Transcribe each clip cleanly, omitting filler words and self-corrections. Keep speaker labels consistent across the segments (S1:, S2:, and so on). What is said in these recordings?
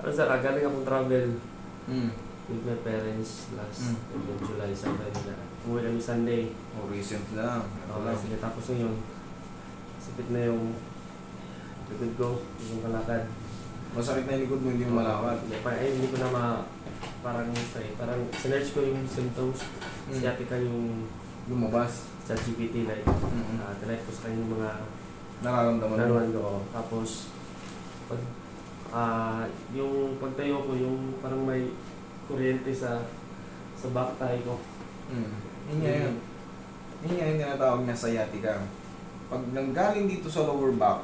S1: Ano sir, galing akong travel
S2: Hmm.
S1: with my parents last July sa Manila. Umuwi kami Sunday.
S2: Oh, recent lang. Ito lang.
S1: Sige, tapos ngayon, sakit na yung likod ko, yung kalakad.
S2: Masakit na yung likod mo, hindi mo malakad.
S1: Hindi ko na parang sinerch ko yung symptoms. Sciatica yung
S2: Lumabas.
S1: sa GPT like, tinry ko sa kanya yung mga
S2: Nararamdaman mo.
S1: naruan ko. Tapos, yung pagtayo ko, yung parang may kuryente sa back thigh ko.
S2: Yun nga yun. Yun nga yung tinatawag na sciatica. Pag nanggaling dito sa lower back,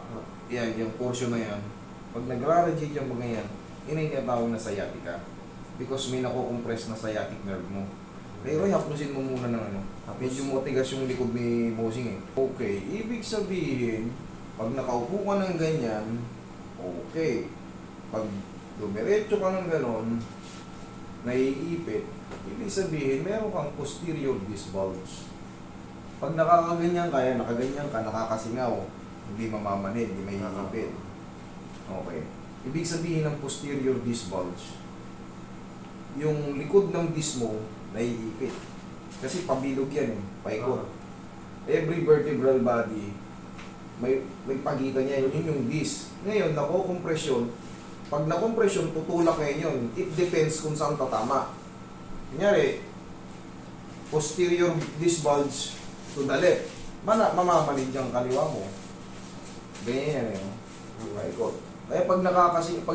S2: yan, yung portion na yan, pag nagra-radiate yung mga yan, yun yung tinatawag na sciatica. Because may nako-compress na sciatic nerve mo. Pero haplusin mo muna ng ano. Medyo matigas yung likod ni Mosing eh. Okay, ibig sabihin, pag nakaupo ka ng ganyan, okay. Pag dumiretso ka ng ganon, naiipit, ibig sabihin, meron kang posterior disc bulge. Pag nakakaganyan ka, nakaganyan ka, nakakasingaw, hindi mamamanid, hindi maiipit. Okay. Ibig sabihin ng posterior disc bulge, yung likod ng disc mo, naiipit. Kasi pabilog yan eh, paikot. Every vertebral body, may pagitan niya, yun yung disc. Ngayon, nako-compression. Pag na-compression, tutulak ngayon yun. It depends kung saan tatama. Kunyari, posterior disc bulge to the left. Mamamanid yung kaliwa mo. Ganyan yan eh. Paikot. Kaya pag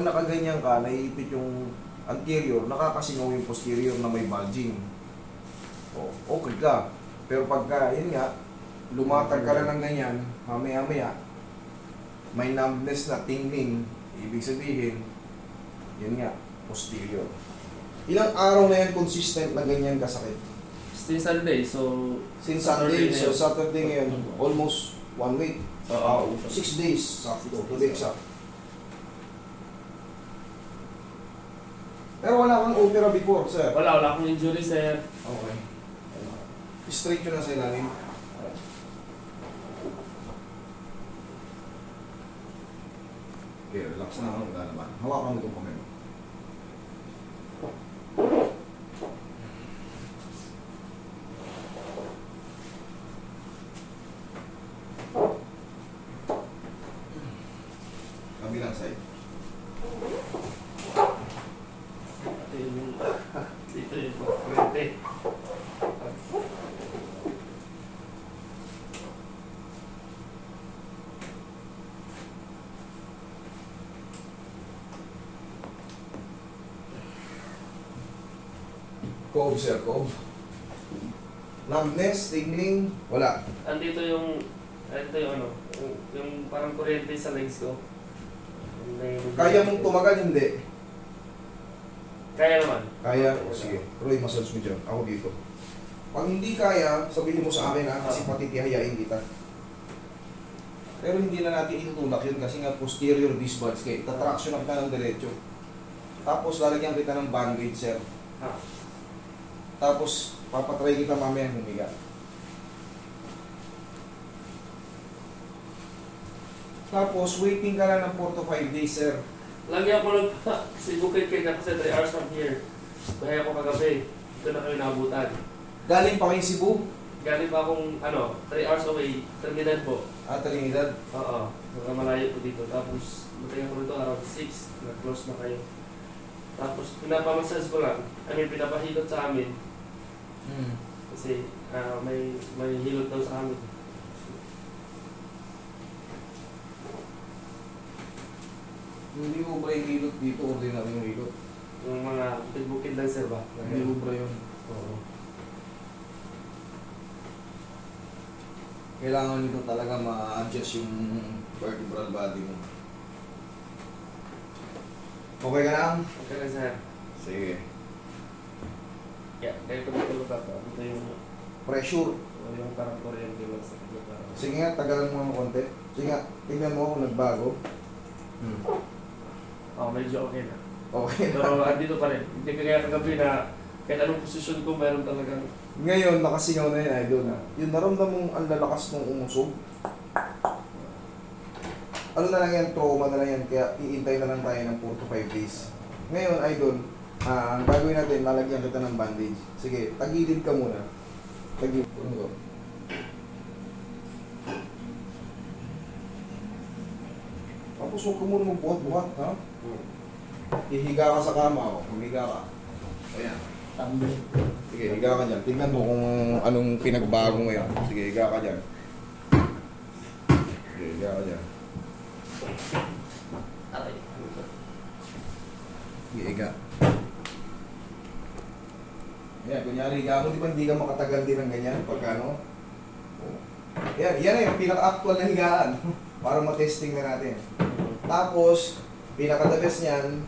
S2: nakaganyan ka, naiipit yung anterior, nakakasingaw yung posterior na may bulging. Okay ka. Pero pagka, yun nga, lumatag ka lang ng ganyan, mamaya-maya, may numbness na tingling, ibig sabihin, yun nga, posterior. Ilang araw na yan consistent na ganyan kasakit?
S1: Since Sunday, so...
S2: Since Sunday, so Saturday ngayon, almost 1 week. 6 days, sakto, 2 days sakto. Pero wala kang opera before, sir.
S1: Wala akong injury, sir.
S2: Okay. Straight yun na sa ilalim. Okay, relax na ako. Wala naman. Hawakan mo itong kamay mo. Kabilang side.
S1: Dito yung kuryente.
S2: Cove, sir, cove. Numbness, tingling, wala.
S1: Andito yung ano, yung parang kuryente sa legs ko.
S2: Kaya mong tumagal, hindi.
S1: Kaya naman.
S2: Kaya? O sige. Roy, massage mo dyan. Ako dito. Pag hindi kaya, sabihin mo sa akin ha, kasi patitihayain kita. Pero hindi na natin itutulak yun kasi nga posterior disc bulge kayo. Tatraction na kita ng diretso. Tapos lalagyan kita ng bandage, sir. Tapos papatry kita mamaya humiga. Tapos waiting ka lang ng 4 to 5 days, sir.
S1: Lagi ako kasi bukid kayo na kasi 3 hours from here. Kaya ako kagabi. Ito na kayo naabutan.
S2: Galing pa kayo Cebu?
S1: Galing pa akong 3 hours away. Trinidad po.
S2: Trinidad?
S1: Oo. Malayo po dito. Tapos matay ko rito around 6. Na-close na kayo. Tapos pinapamassage ko lang. Pinapahilot sa amin. Kasi may hilot daw sa amin.
S2: Hindi mo ba yung hilot dito? Ordinary yung hilot?
S1: Yung mga bukid lang, sir ba?
S2: Hindi mo ba yun?
S1: Oo.
S2: Kailangan nito talaga ma-adjust yung vertebral body mo. Okay ka lang?
S1: Okay lang, sir.
S2: Sige.
S1: Yeah, kaya tumutulog ako. Ito yung
S2: Pressure.
S1: yung parang kuryente lang sa kanya.
S2: Sige nga, tagalan mo ng konti. Sige nga, tingnan mo kung nagbago.
S1: Medyo okay na.
S2: Okay.
S1: Pero andito pa rin. Hindi kaya kagabi na kahit anong posisyon ko, mayroon talagang...
S2: Ngayon, nakasingaw na yun, idol. Yung naramdam mong ang lalakas ng umusog. Ano na lang yan, trauma na lang yan. Kaya iintay na lang tayo ng 4 to 5 days. Ngayon, idol, ang gagawin natin, lalagyan kita ng bandage. Sige, tagilid ka muna. Tagilid. Ano to? Tapos huwag ka muna magbuhat-buhat, ha? Ihiga ka sa kama, o. Humiga ka. Ayan. Sige, higa ka dyan. Tingnan mo kung anong pinagbago ngayon. Sige, higa ka dyan. Sige, higa ka dyan.
S1: Aray.
S2: Sige, higa. Ayan, kunyari, higa mo, di ba hindi ka makatagal din ng ganyan? Pagka ano? Yan, yan na yung pinaka-actual na higaan. Para matesting na natin. Tapos, pinaka-the best niyan,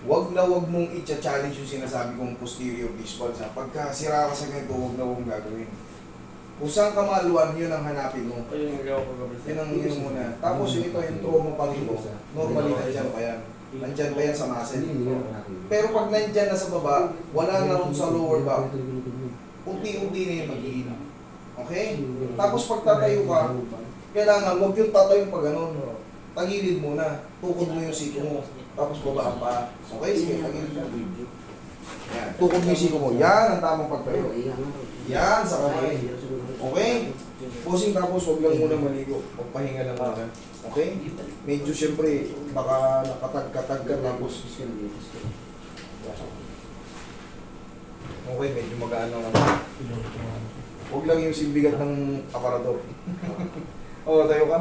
S2: wag na wag mong i-challenge yung sinasabi kong posterior disc valve. Pagka sira ka sa ganito, wag na wag gagawin. Kung saan ka maluwan, yun ang hanapin mo.
S1: Ayun yung nagawa ko gabi.
S2: Yun ang yun muna. Tapos yung ito, yung trauma pa rin mo. Normally, nandyan pa yan. Nandyan pa yan sa muscle. Pero pag nandyan na sa baba, wala na rin sa lower back. Unti-unti na yung magiging. Okay? Tapos pag tatayo ka, kailangan wag yung tatayo pag ganun. Tagilid muna. Tukod mo yung siko mo. Tapos babaan pa. Okay? Sige, tagilid mo. Yan. Tukod mo yung siko mo. Yan ang tamang pagtayo. Yan sa kamay. Okay? Posing tapos huwag lang muna maligo. Pagpahinga lang muna. Okay? Medyo siyempre baka nakatag-katag ka tapos okay, medyo magaan lang naman. Huwag lang yung simbigat ng aparador. Oo, tayo ka.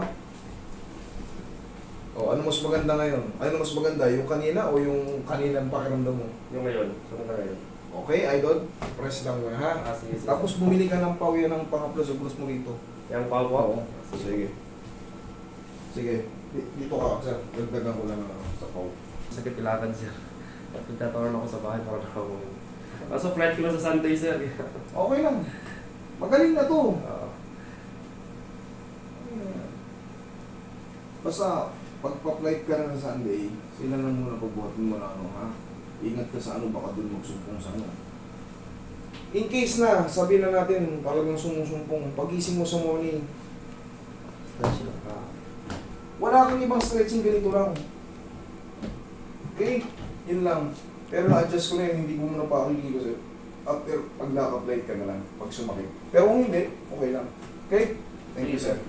S2: O, ano mas maganda ngayon? Ano mas maganda? Yung kanina o yung kaninang pakiramdam mo?
S1: Yung ngayon. Ano na ngayon?
S2: Okay, idol. Press lang mo ha.
S1: Sige, sige.
S2: Tapos bumili ka ng pawya ng pang-plus mo rito.
S1: Yung pao po?
S2: Oo. Sige. Sige. Dito ka. Sir, dagdagan ko lang sa paw.
S1: Sakit ilakad sir. At nagtatawaran ako sa bahay para nakawin. Kaso flight ko na sa Sunday sir.
S2: Okay lang. Magaling na to. Basta, pagpa-flight ka na sa Sunday, sila lang muna pagbuhatin mo na ano ha. Ingat ka sa ano, baka dun magsumpong sa ano. In case na, sabihin na natin, talagang sumusumpong, pagising mo sa morning, wala kang ibang stretching, ganito lang. Okay? Yun lang. Pero na-adjust ko na yun, hindi ko muna pakikilos eh. After, pag naka-flight ka na lang, pag sumakit. Pero kung hindi, okay lang. Okay? Thank you, sir.